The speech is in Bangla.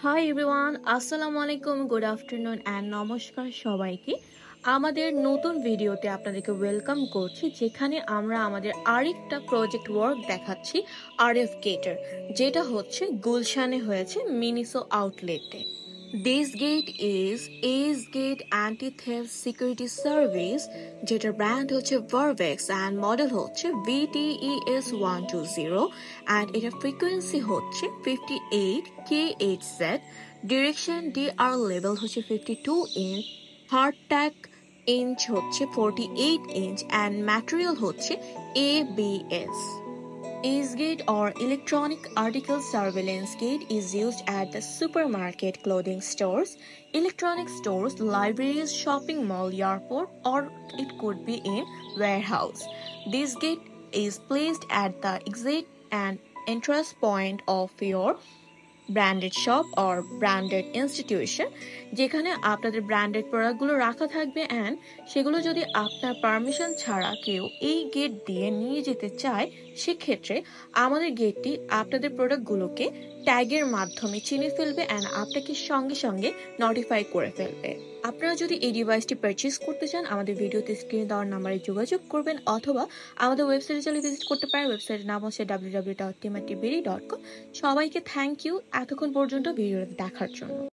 হাই এভরিওয়ান, আসসালামু আলাইকুম, গুড আফটারনুন অ্যান্ড নমস্কার সবাইকে। আমাদের নতুন ভিডিওতে আপনাদেরকে ওয়েলকাম করছি, যেখানে আমরা আমাদের আরেকটা প্রজেক্ট ওয়ার্ক দেখাচ্ছি আরএফ গেটের, যেটা হচ্ছে গুলশানে হয়েছে মিনিসো আউটলেটে। This gate is as gate anti theft security service, যেটার ব্র্যান্ড হচ্ছে ভারভেক্স অ্যান্ড মডেল হচ্ছে VTES120 অ্যান্ড এটার ফ্রিকোয়েন্সি হচ্ছে 58 kHz। ডিরেকশন DR লেভেল হচ্ছে 52 ইঞ্চ, হার্ড ট্যাগ ইঞ্চ হচ্ছে 48 ইঞ্চ অ্যান্ড ম্যাটেরিয়াল হচ্ছে ABS. Ace Gate or Electronic Article Surveillance Gate is used at the supermarket, clothing stores, electronic stores, libraries, shopping mall, airport, or it could be in warehouse. This gate is placed at the exit and entrance point of your branded shop or branded institution, যেখানে আপনাদের ব্র্যান্ডেড প্রোডাক্টগুলো রাখা থাকবে অ্যান্ড সেগুলো যদি আপনার পারমিশন ছাড়া কেউ এই গেট দিয়ে নিয়ে যেতে চায়, সেক্ষেত্রে আমাদের গেটটি আপনাদের প্রোডাক্টগুলোকে ট্যাগের মাধ্যমে চিনে ফেলবে অ্যান্ড আপনাকে সঙ্গে সঙ্গে নোটিফাই করে ফেলবে। আপনারা যদি এই ডিভাইসটি পারচেজ করতে চান, আমাদের ভিডিওতে স্ক্রিনে দেওয়ার নাম্বারে যোগাযোগ করবেন অথবা আমাদের ওয়েবসাইটে চলে ভিজিট করতে পারেন। ওয়েবসাইটের নাম হচ্ছে www.timatbd.com। সবাইকে থ্যাংক ইউ এতক্ষণ পর্যন্ত ভিডিওটা দেখার জন্য।